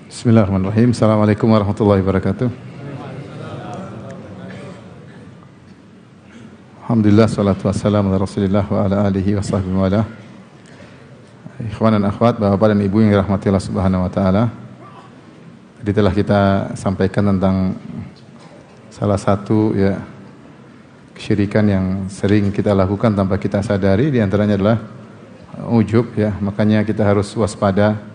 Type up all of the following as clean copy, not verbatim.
Bismillahirrahmanirrahim. Assalamualaikum warahmatullahi wabarakatuh. Alhamdulillah, salatu wassalamu ala Rasulillah wa ala alihi wa sahbihi wa ala. Ikhwan dan akhwat, bapak dan ibu yang dirahmati Allah Subhanahu wa taala. Tadi telah kita sampaikan tentang salah satu kesyirikan yang sering kita lakukan tanpa kita sadari, di antaranya adalah ujub Makanya kita harus waspada,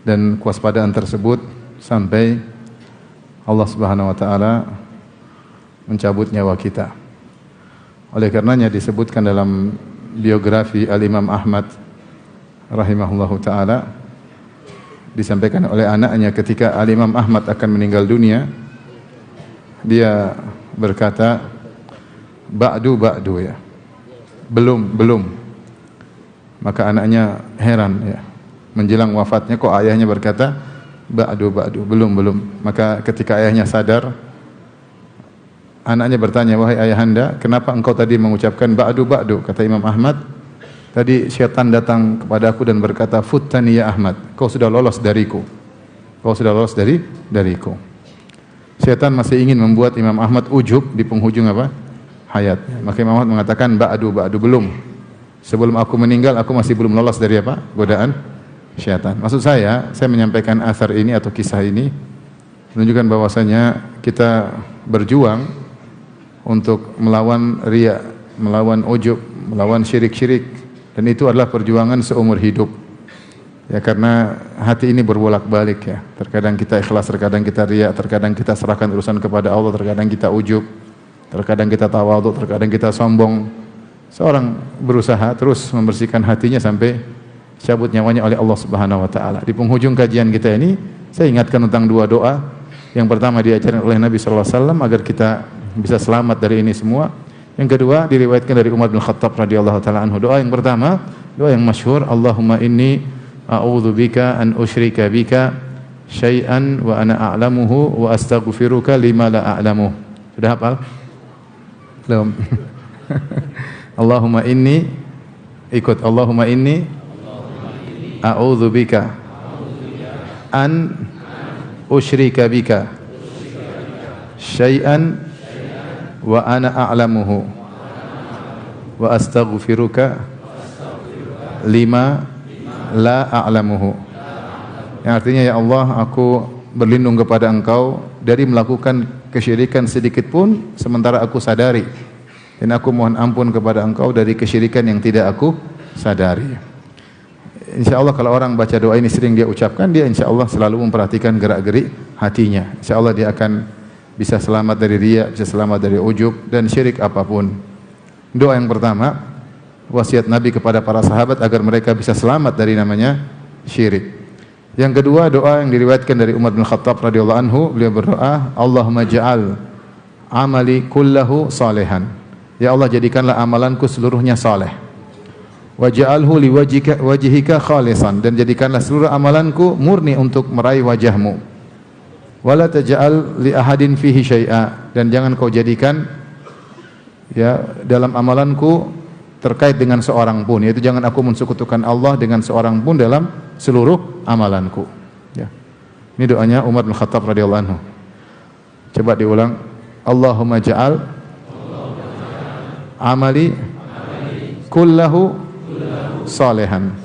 dan kewaspadaan tersebut sampai Allah Subhanahu wa taala mencabut nyawa kita. Oleh karenanya disebutkan dalam biografi Al-Imam Ahmad rahimahullahu taala, disampaikan oleh anaknya ketika Al-Imam Ahmad akan meninggal dunia, dia berkata ba'du belum. Maka anaknya heran menjelang wafatnya kok ayahnya berkata ba'du belum. Maka ketika ayahnya sadar, anaknya bertanya, wahai ayahanda, kenapa engkau tadi mengucapkan ba'du? Kata Imam Ahmad, tadi syaitan datang kepadaku dan berkata, futtani ya Ahmad, kau sudah lolos dariku. Dariku. Syaitan masih ingin membuat Imam Ahmad ujub di penghujung hayat. Maka Imam Ahmad mengatakan ba'du belum. Sebelum aku meninggal, aku masih belum lolos dari godaan syaitan. Maksud saya menyampaikan asar ini atau kisah ini menunjukkan bahwasanya kita berjuang untuk melawan riya, melawan ujub, melawan syirik-syirik, dan itu adalah perjuangan seumur hidup. Karena hati ini berbolak-balik Terkadang kita ikhlas, terkadang kita riya, terkadang kita serahkan urusan kepada Allah, terkadang kita ujub, terkadang kita tawadhu, terkadang kita sombong. Seorang berusaha terus membersihkan hatinya sampai cabut nyawanya oleh Allah Subhanahu wa taala. Di penghujung kajian kita ini, saya ingatkan tentang dua doa. Yang pertama diajarkan oleh Nabi sallallahu alaihi wasallam agar kita bisa selamat dari ini semua. Yang kedua diriwayatkan dari Umar bin Khattab radhiyallahu taala anhu. Doa yang pertama, doa yang masyhur, Allahumma inni a'udzubika an usyrika bika syai'an wa ana a'lamuhu wa astaghfiruka lima la a'lamuh. Sudah hafal? Belum. Allahumma inni a'udzubika an usyrika bika syai'an wa ana a'lamuhu wa astaghfiruka lima la a'lamuhu. Yang artinya, ya Allah, aku berlindung kepada Engkau dari melakukan kesyirikan sedikit pun sementara aku sadari, dan aku mohon ampun kepada Engkau dari kesyirikan yang tidak aku sadari. InsyaAllah kalau orang baca doa ini sering dia ucapkan, dia insyaAllah selalu memperhatikan gerak-gerik hatinya. InsyaAllah dia akan bisa selamat dari riya, bisa selamat dari ujub dan syirik apapun. Doa yang pertama, wasiat Nabi kepada para sahabat agar mereka bisa selamat dari namanya syirik. Yang kedua, doa yang diriwayatkan dari Umar bin Khattab radhiyallahu anhu, beliau berdoa, Allahumma ja'al amali kullahu salihan. Ya Allah, jadikanlah amalanku seluruhnya saleh. Waj'alhu liwajhika khalisan, dan jadikanlah seluruh amalanku murni untuk meraih wajahmu. Wala taj'al li ahadin fihi syai'a, dan jangan kau jadikan dalam amalanku terkait dengan seorang pun, yaitu jangan aku mensekutukan Allah dengan seorang pun dalam seluruh amalanku. Ini doanya Umar bin Khattab radhiyallahu anhu. Coba diulang. Allahumma ja'al amali kullahu salihan.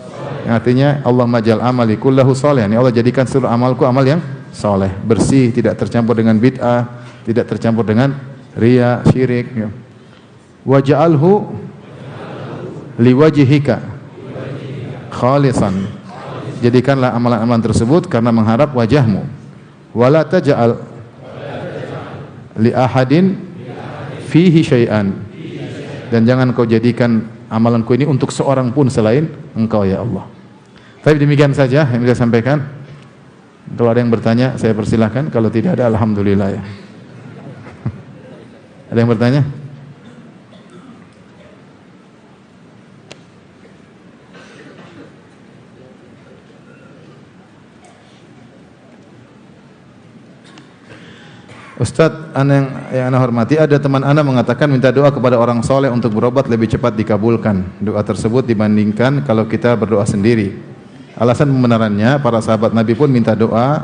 Yang artinya, Allahumma ja'al amali kullahu salihan. Ya Allah, jadikan seluruh amalku amal yang saleh, bersih, tidak tercampur dengan bid'ah, tidak tercampur dengan riya, syirik. Waj'alhu liwajhika khalisan. Jadikanlah amalan-amalan tersebut karena mengharap wajahmu. Wala taj'al li ahadin fihi syai'an, dan jangan kau jadikan amalanku ini untuk seorang pun selain Engkau, ya Allah. Tapi demikian saja yang bisa sampaikan. Kalau ada yang bertanya, saya persilahkan. Kalau tidak ada, alhamdulillah ya. Ada yang bertanya? Ustadz, yang ana hormati, ada teman ana mengatakan minta doa kepada orang soleh untuk berobat lebih cepat dikabulkan. Doa tersebut dibandingkan kalau kita berdoa sendiri. Alasan pembenarannya, para sahabat Nabi pun minta doa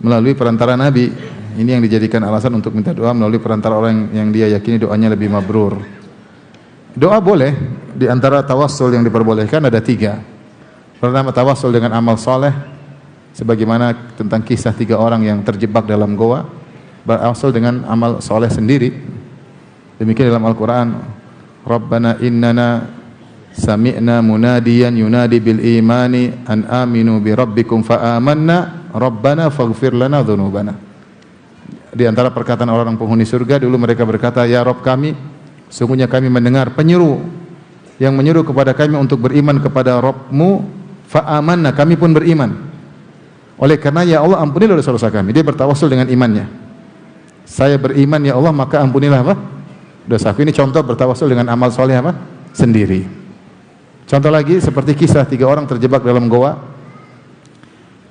melalui perantara Nabi. Ini yang dijadikan alasan untuk minta doa melalui perantara orang yang dia yakini doanya lebih mabrur. Doa boleh, di antara tawassul yang diperbolehkan ada 3. Pertama, tawassul dengan amal soleh, sebagaimana tentang kisah 3 orang yang terjebak dalam goa, berasal dengan amal soleh sendiri. Demikian dalam Al-Quran, Rabbana innana sami'na munadiyan yunadi bil imani an aminu bi rabbikum fa amanna Rabbana faghfir lana dhunubana. Di antara perkataan orang penghuni surga dulu mereka berkata, ya Rabb kami, sungguhnya kami mendengar penyeru yang menyuruh kepada kami untuk beriman kepada Rabbmu, fa amanna, kami pun beriman. Oleh karena ya Allah ampunilah dosa-dosa kami. Dia bertawassul dengan imannya. Saya beriman ya Allah maka ampunilah apa? Dosaku. Ini contoh bertawassul dengan amal soleh apa? Sendiri. Contoh lagi seperti kisah 3 orang terjebak dalam goa.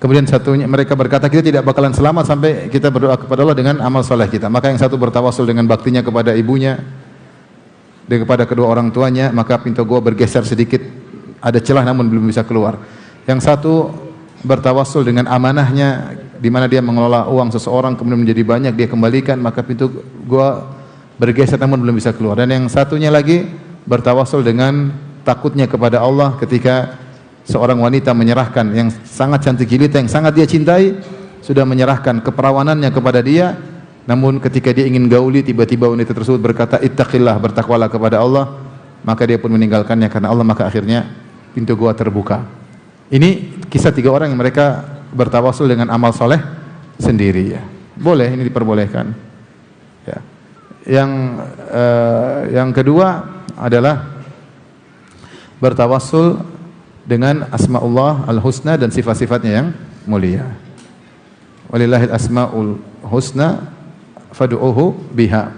Kemudian satunya mereka berkata kita tidak bakalan selamat sampai kita berdoa kepada Allah dengan amal soleh kita. Maka yang satu bertawassul dengan baktinya kepada ibunya dan kepada kedua orang tuanya, maka pintu goa bergeser sedikit, ada celah namun belum bisa keluar. Yang satu bertawassul dengan amanahnya, di mana dia mengelola uang seseorang kemudian menjadi banyak, dia kembalikan, maka pintu goa bergeser namun belum bisa keluar. Dan yang satunya lagi bertawassul dengan takutnya kepada Allah ketika seorang wanita menyerahkan yang sangat cantik jelita, yang sangat dia cintai, sudah menyerahkan keperawanannya kepada dia, namun ketika dia ingin gauli, tiba-tiba wanita tersebut berkata ittaqillah, bertakwalah kepada Allah, maka dia pun meninggalkannya karena Allah, maka akhirnya pintu goa terbuka. Ini kisah 3 orang yang mereka bertawassul dengan amal soleh sendiri, ya. Boleh, ini diperbolehkan, ya. Yang kedua adalah bertawassul dengan asmaullah al-husna dan sifat-sifatnya yang mulia. Walillahil asmaul husna fad'uuhu biha.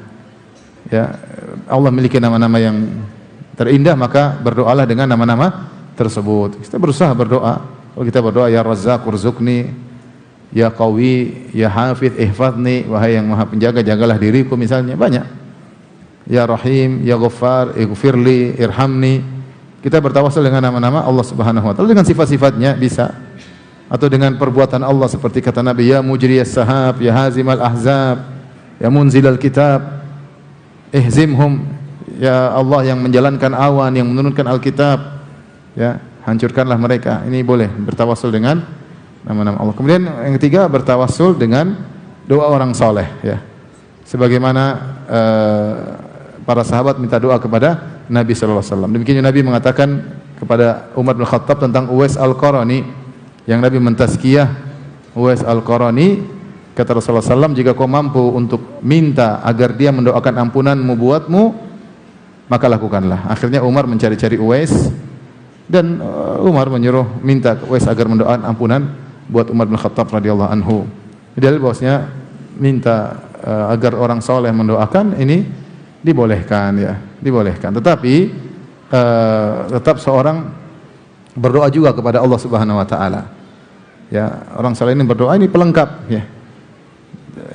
Ya, Allah memiliki nama-nama yang terindah, maka berdoalah dengan nama-nama tersebut. Kita berusaha berdoa. Kalau kita berdoa ya Razzaq urzuqni, ya Qawi, ya Hafidh ihfadni, wahai yang Maha Penjaga jagalah diriku, misalnya banyak. Ya Rahim, ya Ghaffar, ighfirli, irhamni. Kita bertawassul dengan nama-nama Allah Subhanahu wa taala, dengan sifat-sifatnya bisa, atau dengan perbuatan Allah seperti kata Nabi, ya mujriyas sahab, ya hazimal ahzab, ya munzilal kitab, ihzimhum, ya Allah yang menjalankan awan, yang menurunkan Alkitab, ya hancurkanlah mereka. Ini boleh bertawassul dengan nama-nama Allah. Kemudian yang ketiga bertawassul dengan doa orang soleh, ya. Sebagaimana para sahabat minta doa kepada Nabi sallallahu alaihi wasallam. Demikian Nabi mengatakan kepada Umar bin Khattab tentang Uwais Al-Qarani, yang Nabi mentazkiyah Uwais Al-Qarani, kata Rasulullah SAW, jika kau mampu untuk minta agar dia mendoakan ampunanmu buatmu, maka lakukanlah. Akhirnya Umar mencari-cari Uwais, dan Umar menyuruh minta Uwais agar mendoakan ampunan buat Umar bin Khattab radhiyallahu anhu. Dalil bahwasanya minta agar orang soleh mendoakan ini dibolehkan, ya, dibolehkan. Tetapi tetap seorang berdoa juga kepada Allah Subhanahu wa taala. Ya, orang saleh ini berdoa ini pelengkap, ya.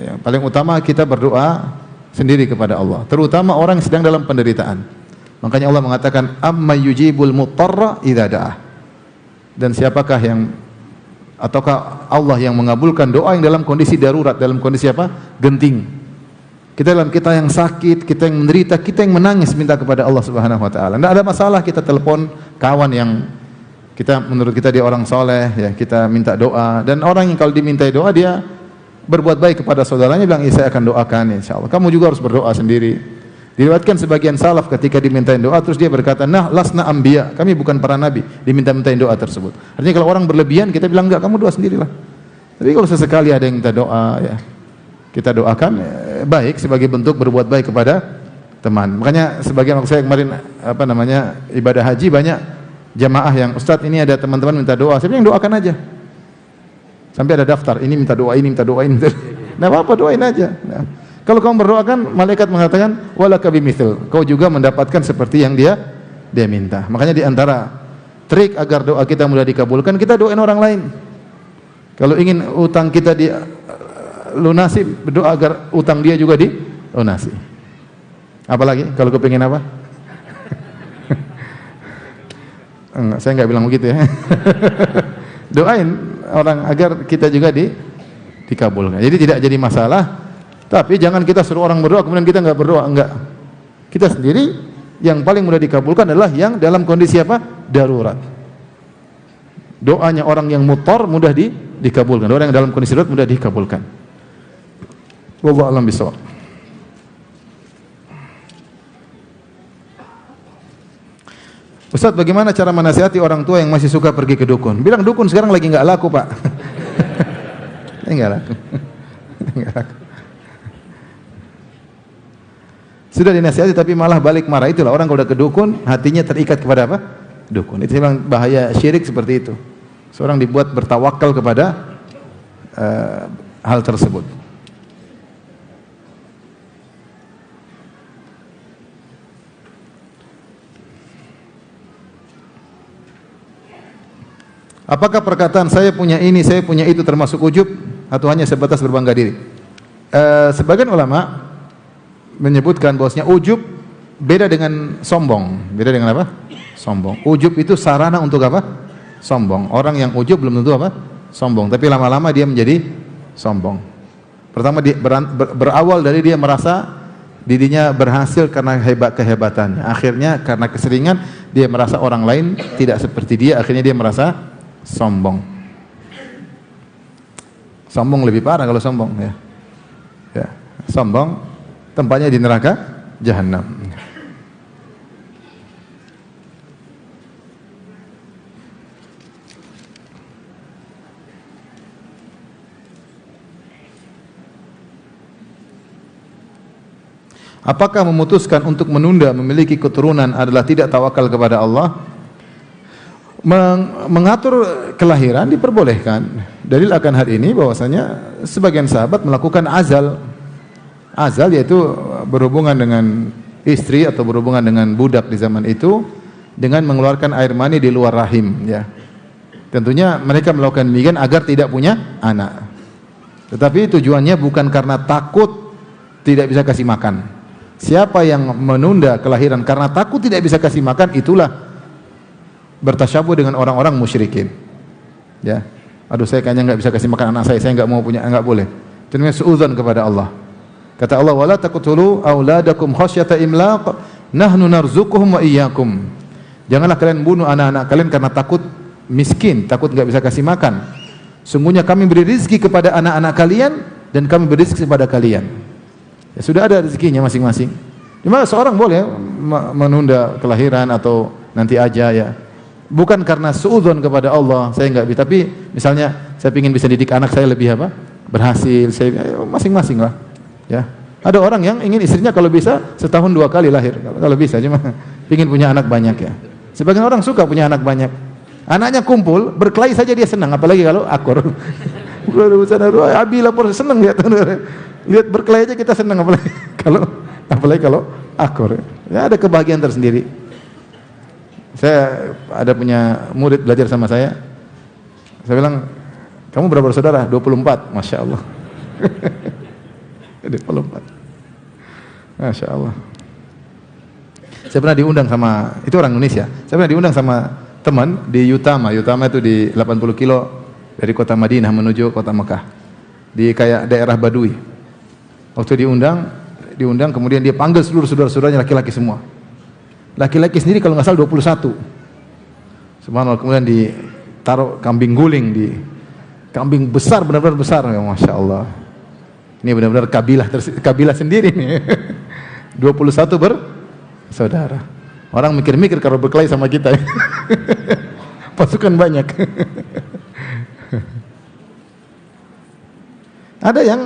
Yang paling utama kita berdoa sendiri kepada Allah, terutama orang yang sedang dalam penderitaan. Makanya Allah mengatakan amma yujibul mutarra idza da'ah. Dan siapakah yang, ataukah Allah yang mengabulkan doa yang dalam kondisi darurat, dalam kondisi apa? Genting. Kita dalam kita yang sakit, kita yang menderita, kita yang menangis minta kepada Allah Subhanahu wa taala. Tidak ada masalah kita telepon kawan yang kita menurut kita dia orang soleh, ya, kita minta doa. Dan orang yang kalau dimintai doa dia berbuat baik kepada saudaranya, bilang saya akan doakan, insyaallah. Kamu juga harus berdoa sendiri. Diriwayatkan sebagian salaf ketika dimintain doa terus dia berkata, nah lasna anbiya, kami bukan para nabi, diminta-mintain doa tersebut. Artinya kalau orang berlebihan kita bilang enggak, kamu doa sendirilah. Tapi kalau sesekali ada yang minta doa, ya kita doakan, baik sebagai bentuk berbuat baik kepada teman. Makanya sebagian waktu saya kemarin ibadah haji, banyak jamaah yang Ustadz ini ada teman-teman minta doa, saya bilang doakan aja. Sampai ada daftar, ini minta doa, ini minta doa, ini minta doa. Nah, apa doain aja. Nah, kalau kamu berdoakan, malaikat mengatakan walaka bimithil, kau juga mendapatkan seperti yang dia minta. Makanya di antara trik agar doa kita mudah dikabulkan, kita doain orang lain. Kalau ingin utang kita lunasi, berdoa agar utang dia juga dilunasi. Apalagi kalau kepingin apa? Enggak, saya enggak bilang begitu ya. Doain orang agar kita juga dikabulkan. Jadi tidak jadi masalah. Tapi jangan kita suruh orang berdoa kemudian kita enggak berdoa, enggak. Kita sendiri yang paling mudah dikabulkan adalah yang dalam kondisi apa? Darurat. Doanya orang yang mutar mudah dikabulkan. Orang yang dalam kondisi darurat mudah dikabulkan. Wallahu a'lam bishawab. Ustaz, bagaimana cara menasihati orang tua yang masih suka pergi ke dukun? Bilang dukun sekarang lagi enggak laku, Pak. Enggak laku. Enggak laku. Sudah dinasihati tapi malah balik marah. Itulah orang kalau udah ke dukun, hatinya terikat kepada apa? Dukun. Itu memang bahaya syirik seperti itu. Seorang dibuat bertawakal kepada hal tersebut. Apakah perkataan saya punya ini, saya punya itu termasuk ujub atau hanya sebatas berbangga diri? Sebagian ulama menyebutkan bahwasanya ujub beda dengan sombong. Beda dengan apa? Sombong. Ujub itu sarana untuk apa? Sombong. Orang yang ujub belum tentu apa? Sombong. Tapi lama-lama dia menjadi sombong. Pertama dia berawal dari dia merasa dirinya berhasil karena kehebatannya. Akhirnya karena keseringan dia merasa orang lain tidak seperti dia. Akhirnya dia merasa sombong. Sombong lebih parah kalau sombong ya. Ya, sombong tempatnya di neraka jahanam. Apakah memutuskan untuk menunda memiliki keturunan adalah tidak tawakal kepada Allah? Mengatur kelahiran diperbolehkan. Dalil akan hal ini bahwasanya sebagian sahabat melakukan azal. Azal yaitu berhubungan dengan istri atau berhubungan dengan budak di zaman itu dengan mengeluarkan air mani di luar rahim ya. Tentunya mereka melakukan demikian agar tidak punya anak. Tetapi tujuannya bukan karena takut tidak bisa kasih makan. Siapa yang menunda kelahiran karena takut tidak bisa kasih makan, itulah bertasyabuh dengan orang-orang musyrikin. Ya. Aduh, saya kayaknya enggak bisa kasih makan anak saya enggak mau punya, enggak boleh. Itu namanya suudzon kepada Allah. Kata Allah, "Wala taqtulu auladakum khasyata imlaq, nahnu narzuquhum wa iyyakum." Janganlah kalian bunuh anak-anak kalian karena takut miskin, takut enggak bisa kasih makan. Sungguhnya kami beri rezeki kepada anak-anak kalian dan kami beri rezeki kepada kalian. Ya, sudah ada rezekinya masing-masing. Cuma seorang boleh menunda kelahiran atau nanti aja ya. Bukan karena suudzon kepada Allah, saya enggak bisa. Tapi misalnya saya ingin bisa didik anak saya lebih apa? Berhasil, saya masing-masing lah. Ya. Ada orang yang ingin istrinya kalau bisa setahun 2 kali lahir. Kalau bisa cuma ingin punya anak banyak ya. Sebagian orang suka punya anak banyak. Anaknya kumpul, berkelahi saja dia senang, apalagi kalau akur. Abi lapor senang lihat. Lihat berkelahi aja kita senang apalagi kalau akur. Ya ada kebahagiaan tersendiri. Saya ada punya murid belajar sama saya. Saya bilang, kamu berapa bersaudara? 24. Masya Allah. 24. Masya Allah. Saya pernah diundang sama, itu orang Indonesia. Saya pernah diundang sama teman di Yutama. Yutama itu di 80 kilo dari kota Madinah menuju kota Mekah. Di kayak daerah Badui. Waktu diundang kemudian dia panggil seluruh saudara-saudaranya laki-laki semua. Laki-laki sendiri kalau nggak salah 21. Subhanallah, kemudian ditaruh kambing guling di kambing besar, benar-benar besar ya, Masya Allah. Ini benar-benar kabilah sendiri nih. 21 bersaudara. Orang mikir-mikir kalau berkelahi sama kita. Pasukan banyak. Ada yang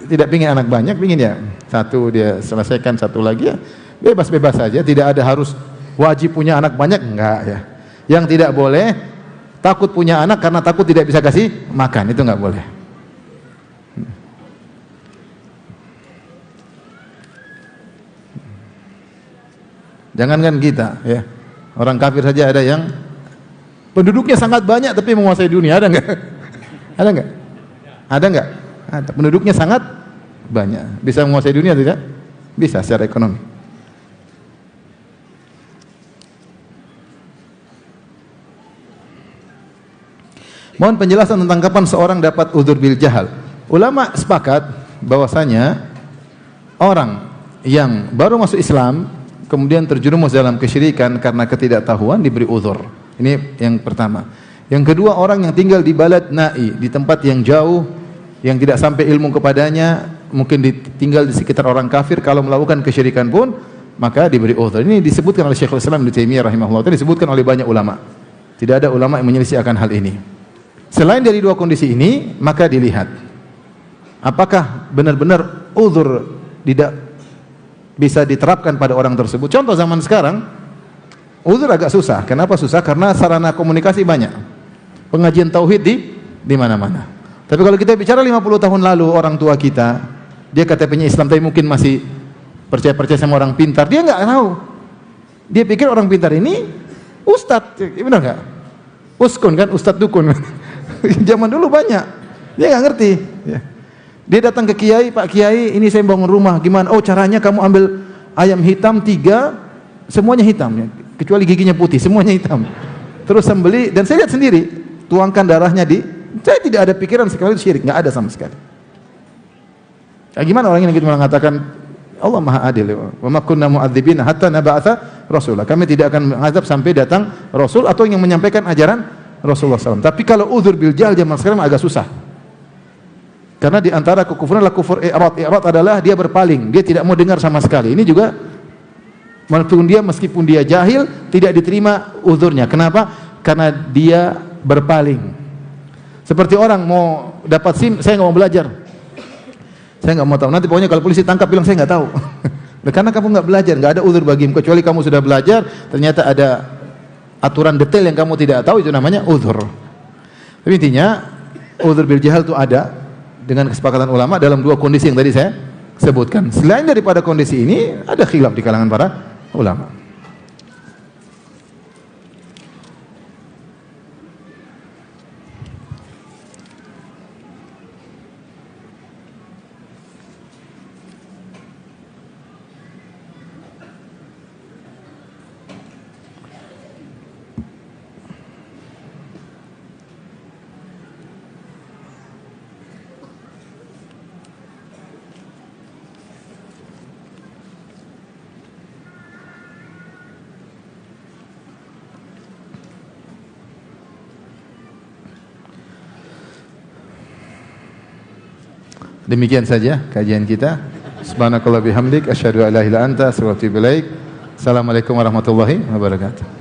tidak pingin anak banyak, pingin ya satu dia selesaikan, satu lagi ya bebas-bebas saja, tidak ada harus wajib punya anak banyak, enggak ya. Yang tidak boleh takut punya anak karena takut tidak bisa kasih makan, itu enggak boleh. Jangankan kita ya, orang kafir saja ada yang penduduknya sangat banyak tapi menguasai dunia, ada enggak? Ada enggak? Ada enggak? Ada. Penduduknya sangat banyak, bisa menguasai dunia tidak? Bisa secara ekonomi. Mohon penjelasan tentang kapan seorang dapat uzur bil jahal. Ulama sepakat bahwasanya orang yang baru masuk Islam kemudian terjerumus dalam kesyirikan karena ketidaktahuan diberi uzur. Ini yang pertama. Yang kedua, orang yang tinggal di balad na'i, di tempat yang jauh, yang tidak sampai ilmu kepadanya, mungkin tinggal di sekitar orang kafir, kalau melakukan kesyirikan pun maka diberi uzur. Ini disebutkan oleh Syekhul Islam Ibnu Taimiyah rahimahullah, disebutkan oleh banyak ulama. Tidak ada ulama yang menyelisih akan hal ini. Selain dari dua kondisi ini, maka dilihat apakah benar-benar uzur tidak bisa diterapkan pada orang tersebut. Contoh zaman sekarang, uzur agak susah. Kenapa susah? Karena sarana komunikasi banyak. Pengajian tauhid di mana-mana. Tapi kalau kita bicara 50 tahun lalu, orang tua kita, dia KTP-nya Islam tapi mungkin masih percaya-percaya sama orang pintar, dia nggak tahu. Dia pikir orang pintar ini ustadz, benar nggak? Uskun kan, ustadz dukun. Zaman dulu banyak, dia nggak ngerti. Dia datang ke kiai, Pak Kiai, ini saya bangun rumah, gimana? Oh caranya kamu ambil ayam hitam 3, semuanya hitam, kecuali giginya putih, semuanya hitam. Terus sembeli, dan saya lihat sendiri, tuangkan darahnya saya tidak ada pikiran sekali itu syirik, nggak ada sama sekali. Ya, gimana orang yang kita mengatakan Allah Maha Adil, wa ma kunna mu'adzibina hatta nab'atha rasulah. Kami tidak akan mengazab sampai datang rasul atau yang menyampaikan ajaran Rasulullah SAW. Tapi kalau uzur bil jahl zaman sekarang agak susah. Karena di antara kekufuran adalah kufur i'rad. I'rad adalah dia berpaling, dia tidak mau dengar sama sekali. Ini juga meskipun dia jahil tidak diterima uzurnya. Kenapa? Karena dia berpaling. Seperti orang mau dapat SIM, saya nggak mau belajar. Saya nggak mau tahu. Nanti pokoknya kalau polisi tangkap bilang saya nggak tahu. Karena kamu nggak belajar, nggak ada uzur bagimu kecuali kamu sudah belajar. Ternyata ada aturan detail yang kamu tidak tahu, itu namanya uzur. Tapi intinya uzur bil jahal itu ada dengan kesepakatan ulama dalam dua kondisi yang tadi saya sebutkan. Selain daripada kondisi ini ada khilaf di kalangan para ulama. Demikian saja kajian kita. Subhanakallah bihamdik asyhadu an la ilaha illa anta astaghfiruka wa atubu ilaik. Assalamualaikum warahmatullahi wabarakatuh.